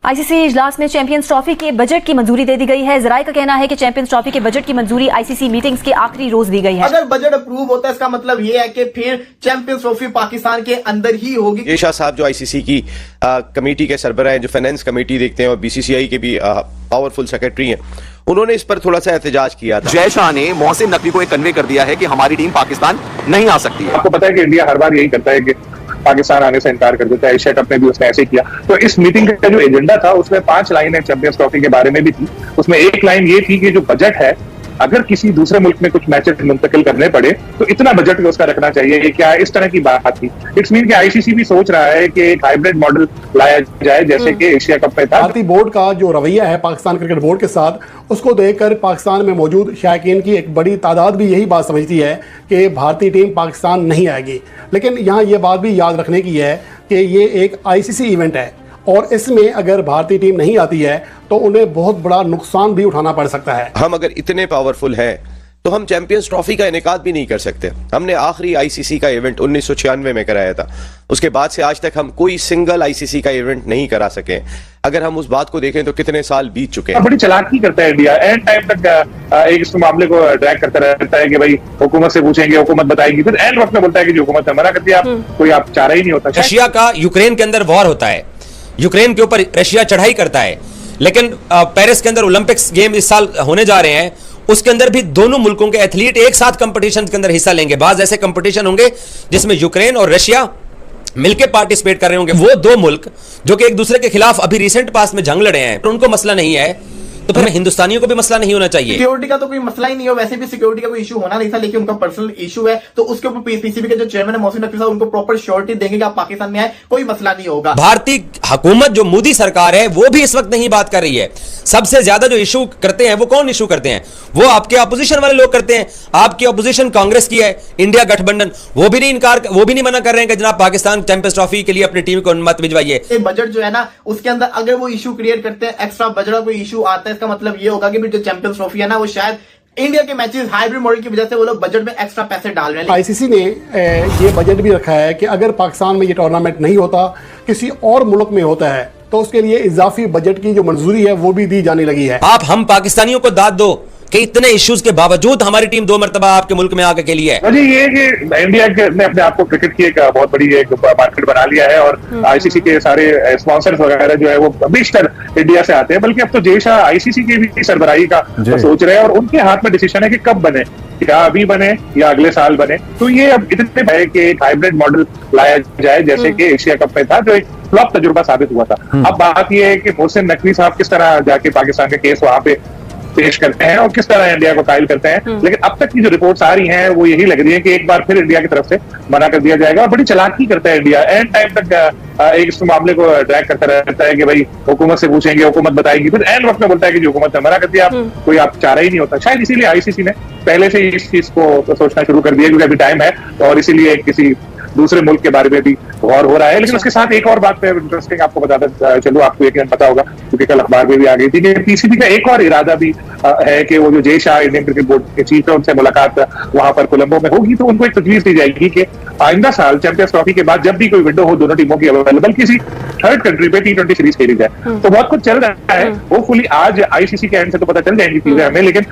ICC इजलास में champions trophy के बजट की मंजूरी दे दी गई है। जराये का कहना है कि चैंपियंस ट्रॉफी के बजट की मंजूरी आईसीसी मीटिंग्स के आखिरी रोज दी गई है। अगर बजट अप्रूव होता है इसका मतलब ये है कि फिर चैंपियंस ट्रॉफी पाकिस्तान के अंदर ही होगी। ये शाह साहब जो आईसीसी की कमेटी के सरबराह हैं, जो फाइनेंस कमेटी देखते हैं और बीसीसीआई के भी पावरफुल सेक्रेटरी हैं, उन्होंने इस पर थोड़ा सा एहतजाज किया था। जय शाह ने मोहसिन नकवी को एक कन्वे कर दिया है कि हमारी टीम पाकिस्तान नहीं आ सकती है। आपको पता है कि इंडिया हर बार यही करता है कि पाकिस्तान आने से इनकार कर देता है। एशिया कप में भी उसने ऐसे किया। तो इस मीटिंग का जो एजेंडा था उसमें 5 लाइनें चैंपियंस ट्रॉफी के बारे में भी थी। उसमें एक लाइन ये थी कि जो बजट है, अगर किसी दूसरे मुल्क में कुछ मैचेस मुंतकिल करने पड़े तो इतना बजट उसका रखना चाहिए। ये क्या इस तरह की बात थी। इट्स मीन कि आईसीसी भी सोच रहा है कि एक हाइब्रिड मॉडल लाया जाए जैसे कि एशिया कप में था। भारतीय बोर्ड का जो रवैया है पाकिस्तान क्रिकेट बोर्ड के साथ, उसको देखकर पाकिस्तान में मौजूद शायकीन की एक बड़ी तादाद भी यही बात समझती है कि भारतीय टीम पाकिस्तान नहीं आएगी। लेकिन यहाँ ये बात भी याद रखने की है कि ये एक आईसीसी इवेंट है और इसमें अगर भारतीय टीम नहीं आती है तो उन्हें बहुत बड़ा नुकसान भी उठाना पड़ सकता है। हम अगर इतने पावरफुल हैं तो हम चैंपियंस ट्रॉफी का इनेकाद भी नहीं कर सकते। हमने आखिरी आईसीसी का इवेंट 1996 में कराया था। उसके बाद से आज तक हम कोई सिंगल आईसीसी का इवेंट नहीं करा सके। अगर हम उस बात को देखें तो कितने साल बीत चुके हैं। बड़ी चालाकी करता है इंडिया। एंड टाइम तक एक इस मामले को ड्रैग करता रहता है कि भाई हुकूमत से पूछेंगे, हुकूमत बताएगी। फिर एंड वक्त में बोलता है कि जो हुकूमत ने मना कर दिया, कोई आप चारा ही नहीं होता। रशिया का यूक्रेन के अंदर वॉर होता है, यूक्रेन के ऊपर रशिया चढ़ाई करता है, लेकिन पेरिस के अंदर ओलंपिक्स गेम इस साल होने जा रहे हैं। उसके अंदर भी दोनों मुल्कों के एथलीट एक साथ कंपटीशन के अंदर हिस्सा लेंगे। बाज ऐसे कंपटीशन होंगे जिसमें यूक्रेन और रशिया मिलकर पार्टिसिपेट कर रहे होंगे। वो दो मुल्क जो कि एक दूसरे के खिलाफ अभी रिसेंट पास में जंग लड़े हैं, तो उनको मसला नहीं है, तो फिर हिंदुस्तानियों को भी मसला नहीं होना चाहिए। सिक्योरिटी का तो कोई मसला ही नहीं हो, वैसे भी सिक्योरिटी का कोई इशू होना नहीं था, लेकिन उनका पर्सनल इशू है तो उसके ऊपर पीसीबी के जो चेयरमैन है मोहसिन नकवी साहब उनको प्रॉपर श्योरिटी देंगे कि आप पाकिस्तान में आए, कोई मसला नहीं होगा। भारतीय हुकूमत जो मोदी सरकार है वो भी इस वक्त नहीं बात कर रही है। सबसे ज्यादा जो इशू करते हैं वो कौन इशू करते हैं? वो आपके अपोजिशन वाले लोग करते हैं। आपकी अपोजिशन कांग्रेस की है, इंडिया गठबंधन, वो भी नहीं मना कर रहे हैं कि जनाब पाकिस्तान चैंपियंस ट्रॉफी के लिए अपनी टीम को मत भिजवाइए। बजट जो है ना उसके अंदर अगर वो इशू क्रिएट करते हैं, एक्स्ट्रा बजट का कोई इशू आता है, इसका मतलब ये होगा कि जो चैंपियंस ट्रॉफी है ना वो शायद इंडिया के मैचेस हाइब्रिड मॉडल की वजह से वो लोग बजट में एक्स्ट्रा पैसे डाल रहे हैं। आईसीसी ने ये बजट भी रखा है कि अगर पाकिस्तान में ये टूर्नामेंट नहीं होता, किसी और मुल्क में होता है, तो उसके लिए इजाफी बजट की जो मंजूरी है वो भी दी जाने लगी है। आप हम पाकिस्तानियों को दाद दो कि इतने इश्यूज के बावजूद हमारी टीम 2 मरतबा आपके मुल्क में आके खेली है। मुझे ये कि इंडिया ने अपने आप को क्रिकेट की एक बहुत बड़ी एक मार्केट बना लिया है और आईसीसी के सारे स्पॉन्सर्स वगैरह जो है वो बेशतर इंडिया से आते हैं। बल्कि अब तो जय शाह आईसीसी की भी सरबराही का सोच रहे हैं और उनके हाथ में डिसीजन है कि कब बने, क्या अभी बने या अगले साल बने। तो ये अब इतने है कि एक हाइब्रिड मॉडल लाया जाए जैसे कि एशिया कप में था, जो एक फ्लॉप तजुर्बा साबित हुआ था। अब बात यह है कि मोहसिन नकवी साहब किस तरह जाके पाकिस्तान के केस वहां पे पेश करते हैं और किस तरह इंडिया को कायल करते हैं। लेकिन अब तक की जो रिपोर्ट्स आ रही हैं वो यही लग रही है कि एक बार फिर इंडिया की तरफ से मना कर दिया जाएगा। और बड़ी चालाकी करता है इंडिया। एंड टाइम तक एक इस मामले को ड्रैग करता रहता है कि भाई हुकूमत से पूछेंगे, हुकूमत बताएगी। फिर एंड वक्त में बोलता है कि जो हुकूमत ने मना कर दिया, कोई आप चारा ही नहीं होता। शायद इसीलिए आईसीसी ने पहले से इस चीज को सोचना शुरू कर दिया क्योंकि अभी टाइम है और इसीलिए किसी दूसरे मुल्क के बारे में भी गौर हो रहा है। लेकिन उसके साथ एक और बात पे इंटरेस्टिंग आपको बताता चलो, आपको यकीनन पता होगा क्योंकि कल अखबार में भी आ गई थी कि पीसीबी का एक और इरादा भी है कि वो जो Jay Shah Indian cricket board के चीफ है उनसे मुलाकात वहां पर कोलंबो में होगी। तो उनको एक तजवीज दी जाएगी कि आइंदा साल चैंपियंस ट्रॉफी के बाद जब भी कोई विंडो हो दोनों टीमों की अवेलेबल, किसी थर्ड कंट्री पे T20 सीरीज खेली जाए। तो बहुत कुछ चल रहा है। होपफुली आज आईसीसी के एंड से तो पता चल जाएंगी चीजें हमें, लेकिन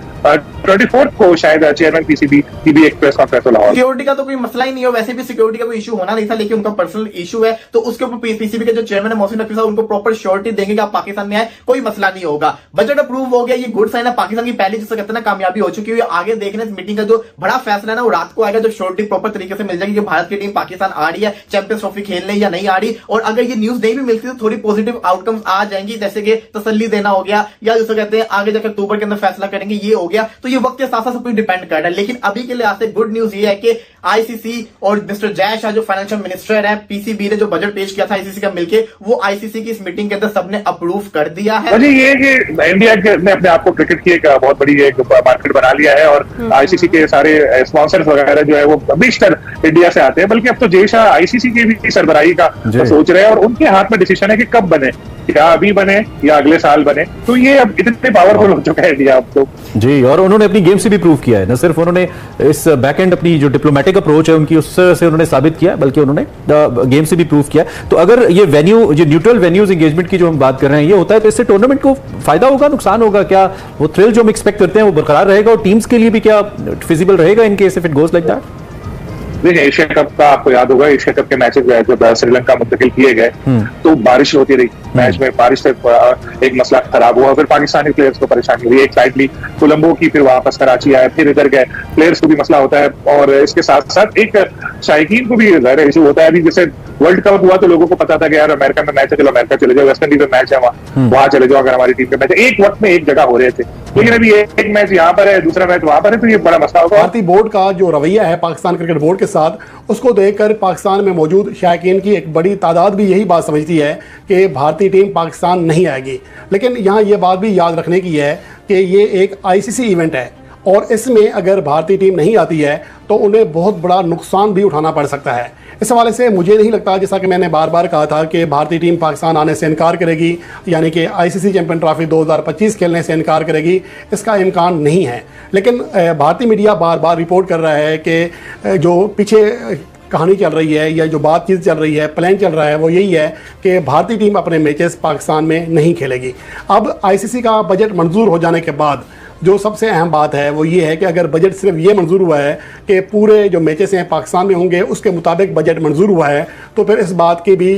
24 को शायद चेयरमैन पीसीबी की भी एक प्रेस कॉन्फ्रेंस होगा। सिक्योरिटी का तो कोई मसला ही नहीं हो, वैसे भी सिक्योरिटी का कोई इशू होना नहीं था, लेकिन उनका पर्सनल इशू है तो उसके ऊपर पीसीबी के जो चेयरमैन है मोहसिन नकवी साहब उनको प्रॉपर श्योरिटी देंगे कि आप पाकिस्तान में आए, कोई मसला नहीं होगा। बजट अप्रूव हो गया, ये गुड साइन है। पाकिस्तान की पहली जिससे कहते हैं ना कामयाबी हो चुकी है। आगे देखने इस मीटिंग का जो बड़ा फैसला है ना वो रात को आएगा, जो श्योरिटी प्रॉपर तरीके से मिल जाएगी कि भारत की टीम पाकिस्तान आ रही है चैंपियंस ट्रॉफी खेलने या नहीं आ रही। और अगर ये न्यूज नहीं भी मिलती तो थोड़ी पॉजिटिव आउटकम्स आ जाएंगी, जैसे कि तसल्ली देना हो गया या जिसे कहते हैं आगे जाकर अक्टूबर के अंदर फैसला करेंगे, ये हो गया। तो ये वक्त के साथ साथ सब कुछ डिपेंड कर रहा है। लेकिन अभी के लिए आज गुड न्यूज ये है कि आईसीसी और मिस्टर जय शाह जो फाइनेंशियल मिनिस्टर है, पीसीबी ने जो बजट पेश किया था आईसीसी का मिलके, वो आईसीसी की इस मीटिंग के अंदर सबने अप्रूव कर दिया है। मुझे ये कि इंडिया ने अपने आप को क्रिकेट की एक बहुत बड़ी एक मार्केट बना लिया है और आईसीसी के सारे स्पॉन्सर्स वगैरह जो है वो बेशतर इंडिया से आते हैं। बल्कि अब तो जय शाह आईसीसी की भी सरबराही का सोच रहे हैं और उनके हाथ में डिसीजन है कि कब बने, या अभी बने या अगले साल बने, तो ये अब इतने पावरफुल हो चुका है इंडिया अब तो। जी, और उन्होंने अपनी गेम से भी प्रूव किया है, न सिर्फ उन्होंने इस बैक एंड अपनी जो डिप्लोमेटिक अप्रोच है उनकी उससे उन्होंने साबित किया, बल्कि उन्होंने गेम से भी प्रूव किया। तो अगर ये वेन्यू, जो न्यूट्रल वेन्यूज एंगेजमेंट की जो हम बात कर रहे हैं, ये होता है तो इससे टूर्नामेंट को फायदा होगा, नुकसान होगा? क्या वो थ्रिल जो हम एक्सपेक्ट करते हैं वो बरकरार रहेगा, और टीम्स के लिए भी क्या फिजिबल रहेगा in case if it goes like that? देखिए, एशिया कप का आपको याद होगा, एशिया कप के मैचेस जब श्रीलंका मुंतकिल किए गए तो बारिश होती रही, मैच में बारिश से एक मसला खराब हुआ, फिर पाकिस्तानी प्लेयर्स को परेशानी हुई, एक साइड ली कोलंबो की, फिर वापस कराची आए, फिर इधर गए, प्लेयर्स को भी मसला होता है। और इसके साथ साथ एक शायकीन को भी ज़ाहिर इशू होता है। अभी जैसे वर्ल्ड कप हुआ तो लोगों को पता था कि यार अमेरिका में मैच है, चलो अमेरिका चले जाओ, वेस्ट इंडीज में मैच है, वहां चले जाओ, अगर हमारी टीम के मैच है। एक वक्त में एक जगह हो रहे थे, लेकिन अभी एक मैच यहाँ पर है, दूसरा मैच वहां पर है, तो ये बड़ा मसला होगा। भारतीय बोर्ड का जो रवैया है पाकिस्तान क्रिकेट बोर्ड के साथ, उसको देखकर पाकिस्तान में मौजूद शायकीन की एक बड़ी तादाद भी यही बात समझती है कि भारतीय टीम पाकिस्तान नहीं आएगी। लेकिन यहाँ ये बात भी याद रखने की है कि ये एक आईसीसी इवेंट है, और इसमें अगर भारतीय टीम नहीं आती है तो उन्हें बहुत बड़ा नुकसान भी उठाना पड़ सकता है। इस हवाले से मुझे नहीं लगता, जैसा कि मैंने बार बार कहा था, कि भारतीय टीम पाकिस्तान आने से इनकार करेगी, यानी कि आईसीसी चैंपियन ट्रॉफी 2025 खेलने से इनकार करेगी, इसका इम्कान नहीं है। लेकिन भारतीय मीडिया बार बार रिपोर्ट कर रहा है कि जो पीछे कहानी चल रही है या जो बातचीत चल रही है, प्लान चल रहा है, वो यही है कि भारतीय टीम अपने मैचेस पाकिस्तान में नहीं खेलेगी। अब आईसीसी का बजट मंजूर हो जाने के बाद जो सबसे अहम बात है वो ये है कि अगर बजट सिर्फ ये मंजूर हुआ है कि पूरे जो मैचेस हैं पाकिस्तान में होंगे, उसके मुताबिक बजट मंजूर हुआ है, तो फिर इस बात की भी